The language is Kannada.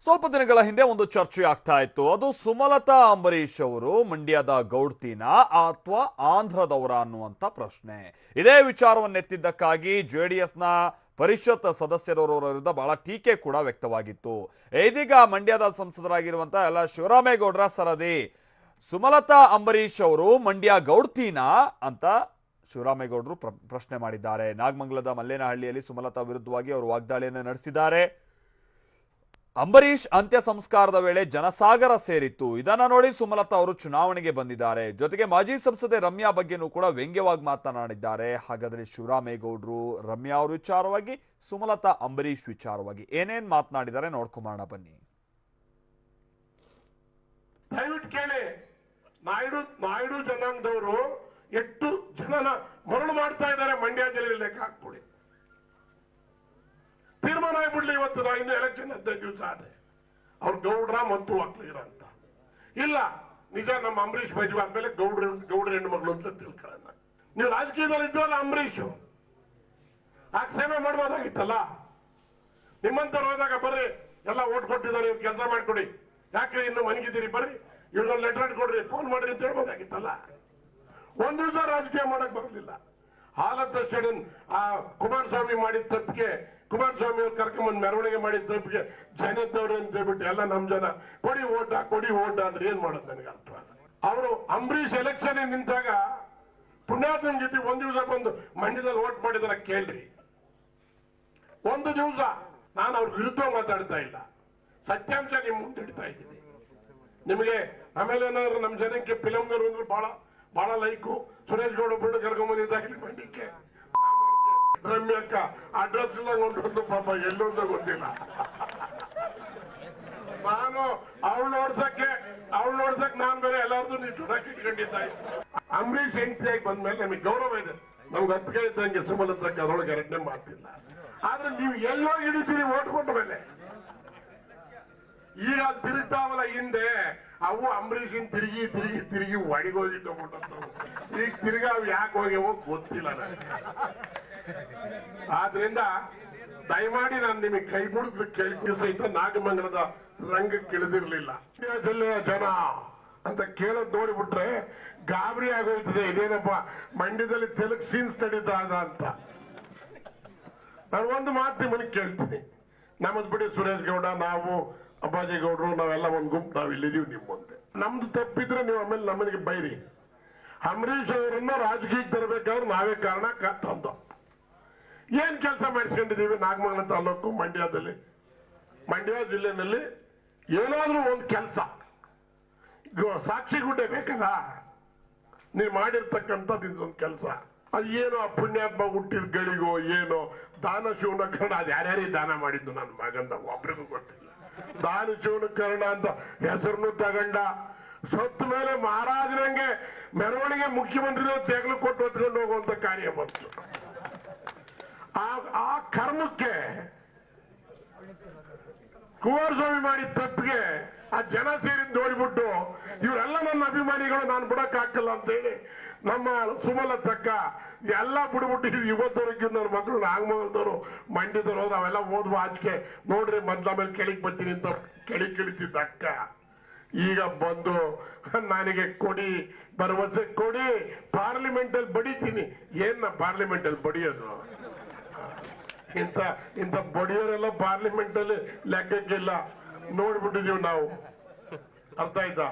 ಸ್ವಲ್ಪ ದಿನಗಳ ಹಿಂದೆ ಒಂದು ಚರ್ಚೆ ಆಗ್ತಾ ಇತ್ತು. ಅದು ಸುಮಲತಾ ಅಂಬರೀಶ್ ಅವರು ಮಂಡ್ಯದ ಗೌಡ್ತಿನ ಅಥವಾ ಆಂಧ್ರದವರ ಅನ್ನುವಂತ ಪ್ರಶ್ನೆ. ಇದೇ ವಿಚಾರವನ್ನೆತ್ತಿದ್ದಕ್ಕಾಗಿ ಜೆಡಿಎಸ್ನ ಪರಿಷತ್ ಸದಸ್ಯರವರ ವಿರುದ್ಧ ಬಹಳ ಟೀಕೆ ಕೂಡ ವ್ಯಕ್ತವಾಗಿತ್ತು. ಇದೀಗ ಮಂಡ್ಯದ ಸಂಸದರಾಗಿರುವಂತಹ ಎಲ್ಲ ಶಿವರಾಮೇಗೌಡರ ಸರದಿ ಸುಮಲತಾ ಅಂಬರೀಶ್ ಅವರು ಮಂಡ್ಯ ಗೌಡ್ತಿನ ಅಂತ ಶಿವರಾಮೇಗೌಡರು ಪ್ರಶ್ನೆ ಮಾಡಿದ್ದಾರೆ. ನಾಗಮಂಗಲದ ಮಲ್ಲೇನಹಳ್ಳಿಯಲ್ಲಿ ಸುಮಲತಾ ವಿರುದ್ಧವಾಗಿ ಅವರು ವಾಗ್ದಾಳಿಯನ್ನು ನಡೆಸಿದ್ದಾರೆ. ಅಂಬರೀಶ್ ಅಂತ್ಯ ಸಂಸ್ಕಾರದ ವೇಳೆ ಜನಸಾಗರ ಸೇರಿತ್ತು. ಇದನ್ನ ನೋಡಿ ಸುಮಲತಾ ಅವರು ಚುನಾವಣೆಗೆ ಬಂದಿದ್ದಾರೆ. ಜೊತೆಗೆ ಮಾಜಿ ಸಂಸದೆ ರಮ್ಯಾ ಬಗ್ಗೆನೂ ಕೂಡ ವ್ಯಂಗ್ಯವಾಗಿ ಮಾತನಾಡಿದ್ದಾರೆ. ಹಾಗಾದ್ರೆ ಶಿವರಾಮೇಗೌಡರು ರಮ್ಯಾ ಅವ್ರ ವಿಚಾರವಾಗಿ, ಸುಮಲತಾ ಅಂಬರೀಶ್ ವಿಚಾರವಾಗಿ ಏನೇನ್ ಮಾತನಾಡಿದ್ದಾರೆ ನೋಡ್ಕೊಂಬರೋಣ ಬನ್ನಿ. ದಯವಿಟ್ಟು ಕೇಳಿ, ನಾಯ್ಡು ಜನಾಂಗದವರು ಎಷ್ಟು ಜನನ ಮರಳು ಮಾಡ್ತಾ ಇದ್ದಾರೆ ಮಂಡ್ಯ ಜಿಲ್ಲೆಯಲ್ಲಿ ಲೆಕ್ಕ ಹಾಕ್ಬಿಡಿ. ತೀರ್ಮಾನ ಆಗ್ಬಿಡ್ಲಿ. ಇವತ್ತು ಇನ್ನು ಎಲೆಕ್ಷನ್ 15 ದಿವಸ ಆದ್ರೆ ಅವ್ರು ಗೌಡ್ರ ಮತ್ತು ಒಕ್ಕಲಿಗರ ಅಂತ ಇಲ್ಲ. ನಿಜ, ನಮ್ಮ ಅಂಬರೀಶ್ ಮದುವೆ ಆದ್ಮೇಲೆ ಗೌಡ್ರ ಹೆಣ್ಣು ಮಗಳು ಅಂತ ತಿಳ್ಕೊಳ್ಳೋಣ. ನೀವು ರಾಜಕೀಯದಲ್ಲಿ ಇದ್ದವಲ್ಲ ಅಂಬರೀಶ್, ಆಗ ಸೇವೆ ಮಾಡ್ಬೋದಾಗಿತ್ತಲ್ಲ. ನಿಮ್ಮಂತವ್ರು ಹೋದಾಗ ಬರ್ರಿ, ಎಲ್ಲ ಓಟ್ ಕೊಟ್ಟಿದ್ದಾರೆ, ಇವ್ರು ಕೆಲಸ ಮಾಡ್ಕೊಡಿ, ಯಾಕ್ರಿ ಇನ್ನು ಮನಗಿದ್ದೀರಿ, ಬರ್ರಿ ಇವ್ರನ್ನ ಲೆಟರ್ ಕೊಡ್ರಿ, ಫೋನ್ ಮಾಡ್ರಿ ಅಂತ ಹೇಳ್ಬೋದಾಗಿತ್ತಲ್ಲ. ಒಂದ್ ದಿವಸ ರಾಜಕೀಯ ಮಾಡಕ್ ಬರಲಿಲ್ಲ. ಹಾಲತ್ತ ಸ್ಟೇಡಿಯಂ ಆ ಕುಮಾರಸ್ವಾಮಿ ಮಾಡಿದ ತಪ್ಪಿಗೆ, ಕುಮಾರಸ್ವಾಮಿ ಅವ್ರು ಕರ್ಕೊಂಡ್ಬಂದ್ ಮೆರವಣಿಗೆ ಮಾಡಿದ ತಪ್ಪಿಗೆ ಜನದವ್ರು ಅಂತ ಹೇಳ್ಬಿಟ್ಟು ಎಲ್ಲ ನಮ್ ಜನ ಕೊಡಿ ಓಟ ಅಂದ್ರೆ ಏನ್ ಮಾಡೋದು ನನಗೆ ಅರ್ಥ. ಅವರು ಅಂಬರೀಶ್ ಎಲೆಕ್ಷನ್ ನಿಂತಾಗ ಪುಣ್ಯಾತ್ಮನ ಜೊತೆ ಒಂದ್ ದಿವಸ ಬಂದು ಮಂಡ್ಯದಲ್ಲಿ ಓಟ್ ಮಾಡಿದಾರ ಕೇಳ್ರಿ. ಒಂದು ದಿವಸ ನಾನು ಅವ್ರ ವಿರುದ್ಧ ಮಾತಾಡ್ತಾ ಇಲ್ಲ, ಸತ್ಯಾಂಶ ನಿಮ್ ಮುಂದೆ ಇಡ್ತಾ ಇದ್ದೀನಿ ನಿಮಗೆ. ಆಮೇಲೆ ಏನಾದ್ರು ನಮ್ ಜನಕ್ಕೆ ಫಿಲಂನವರು ಅಂದ್ರೆ ಬಹಳ ಲೈಕು. ಸುರೇಶ್ ಗೌಡ ಬಿಟ್ಟು ಕರ್ಕೊಂಡ್ಬಂದಿದ್ದಾಗಲಿ ಮಂಡ್ಯಕ್ಕೆ ರಮ್ಯಕ್ಕ ಅಡ್ರೆಸ್ ಇಲ್ಲ ನೋಡ್ಕೊಂಡು ಪಾಪ ಎಲ್ಲೊಂದ ಗೊತ್ತಿಲ್ಲ. ನಾನು ಅವಳು ನೋಡ್ಸಕ್ ನಾನ್ ಬೇರೆ ಎಲ್ಲಾರ್ದು ಇಟ್ಕೊಂಡಿದ್ದ. ಅಂಬರೀಶ್ ಹೆಂಡತಿಯಾಗಿ ಬಂದ್ಮೇಲೆ ನಮಗೆ ಗೌರವ ಇದೆ, ನಮ್ಗೆ ಹತ್ತಿಗೆ ಇದ್ದಂಗೆ ಸುಮಲತಕ್ಕೆ ಅದರೊಳಗೆ ಎರಡನೇ ಮಾಡ್ತಿಲ್ಲ. ಆದ್ರೆ ನೀವು ಎಲ್ಲೋ ಹಿಡಿತೀರಿ ಓಟ್ ಕೊಟ್ಟ ಮೇಲೆ. ಈಗ ತಿರುಗ್ತಾವಲ್ಲ ಹಿಂದೆ, ಅವು ಅಂಬರೀಷನ್ ತಿರುಗಿ ಒಳಗೋಗಿದ್ದು ಈಗ ತಿರ್ಗಾ ಅವು ಯಾಕೆ ಹೋಗ್ಯವೋ ಗೊತ್ತಿಲ್ಲ ನನಗೆ. ಆದ್ರಿಂದ ದಯಮಾಡಿ ನಾನು ನಿಮಗೆ ಕೈ ಮುಡಿದು ಕೇಳಿ ಸಹಿತ ನಾಗಮಂಗಲದ ರಂಗಕ್ಕೆ ಇಳಿದಿರ್ಲಿಲ್ಲ. ಜಿಲ್ಲೆಯ ಜನ ಅಂತ ಕೇಳೋದ್ ನೋಡಿಬಿಟ್ರೆ ಗಾಬರಿ ಆಗೋಯ್ತದೆ. ಇದೇನಪ್ಪ ಮಂಡ್ಯದಲ್ಲಿ ತೆಲುಗು ಸೀನ್ಸ್ ನಡೀತಾದ ಅಂತ. ನಾನು ಒಂದು ಮಾತು ನಿಮ್ಮನ್ನ ಕೇಳ್ತೀನಿ. ನಮ್ಮದ್ ಬಿಡಿ ಸುರೇಶ್ ಗೌಡ, ನಾವು ಅಪ್ಪಾಜಿ ಗೌಡ್ರು, ನಾವೆಲ್ಲ ಒಂದ್ ಗುಂಪು, ನಾವ್ ಇಲ್ಲಿದೀವಿ ನಿಮ್ ಮುಂದೆ. ನಮ್ದು ತಪ್ಪಿದ್ರೆ ನೀವು ಆಮೇಲೆ ನಮ್ಮನಿಗೆ ಬೈರಿ. ಅಂಬರೀಶ್ ಅವರನ್ನ ರಾಜಕೀಯಕ್ಕೆ ತರಬೇಕಾದ್ರೆ ನಾವೇ ಕಾರಣ ತಂದು ಏನ್ ಕೆಲಸ ಮಾಡಿಸ್ಕೊಂಡಿದೀವಿ ನಾಗಮಂಗಲ ತಾಲೂಕು ಮಂಡ್ಯ ಜಿಲ್ಲೆನಲ್ಲಿ ಏನಾದ್ರೂ ಒಂದು ಕೆಲಸ ಸಾಕ್ಷಿ ಗುಡ್ಡೆ ಬೇಕಲ್ಲ. ನೀವು ಮಾಡಿರ್ತಕ್ಕಂಥದ್ದು ಕೆಲಸ ಅದು ಏನೋ ಆ ಪುಣ್ಯಾತ್ಮ ಹುಟ್ಟಿದ ಗಳಿಗೋ ಏನೋ ದಾನ ಶಿವನ ಕರ್ಣ, ಅದು ಯಾರ್ಯಾರಿಗೆ ದಾನ ಮಾಡಿದ್ದು ನನ್ನ ಮಗಂದ ಒಬ್ರಿಗೂ ಗೊತ್ತಿಲ್ಲ. ದಾನ ಶಿವನ ಕರ್ಣ ಅಂತ ಹೆಸರನ್ನು ತಗೊಂಡ ಸತ್ತ ಮೇಲೆ ಮಹಾರಾಜನಂಗೆ ಮೆರವಣಿಗೆ ಮುಖ್ಯಮಂತ್ರಿ ತೆಗಲು ಕೊಟ್ಟು ಹೊತ್ಕೊಂಡು ಹೋಗುವಂತ ಕಾರ್ಯ ಬಂತು. ಆ ಕರ್ಮಕ್ಕೆ ಕುಮಾರಸ್ವಾಮಿ ಮಾಡಿದ ತಪ್ಪಿಗೆ ಆ ಜನ ಸೇರಿದ್ ನೋಡಿಬಿಟ್ಟು ಇವರೆಲ್ಲ ನನ್ನ ಅಭಿಮಾನಿಗಳು, ನಾನು ಬಿಡಕ್ ಹಾಕಲ್ಲ ಅಂತ ಹೇಳಿ ನಮ್ಮ ಸುಮಲತಕ್ಕ ಎಲ್ಲ ಬಿಡ್ಬಿಟ್ಟು ಇವತ್ತವರೆಗೂ ನನ್ನ ಮಕ್ಕಳು ನಾಗಮಂಗಲದವರು ಮಂಡ್ಯದವ್ರು ಹೋದ್ರು, ಅವೆಲ್ಲ ಓದುವ ಆಚೆಗೆ ನೋಡ್ರಿ ಮೊದ್ಲ ಮೇಲೆ ಕೆಳಗೆ ಬರ್ತೀನಿ ಅಂತ ಕೆಳಿತಿದ್ದ ಅಕ್ಕ ಈಗ ಬಂದು ನನಗೆ ಕೊಡಿ, ಭರವಸೆ ಕೊಡಿ, ಪಾರ್ಲಿಮೆಂಟ್ ಅಲ್ಲಿ ಬಡಿತೀನಿ. ಏನ್ ಪಾರ್ಲಿಮೆಂಟ್ ಅಲ್ಲಿ ಬಡಿಯೋದು? ಇಂಥ ಬಡಿಯೋರೆಲ್ಲ ಪಾರ್ಲಿಮೆಂಟ್ ಅಲ್ಲಿ ಲೆಕ್ಕಕ್ಕಿಲ್ಲ. ನೋಡ್ಬಿಟ್ಟಿದೀವಿ ನಾವು, ಅರ್ಥ ಆಯ್ತಾ?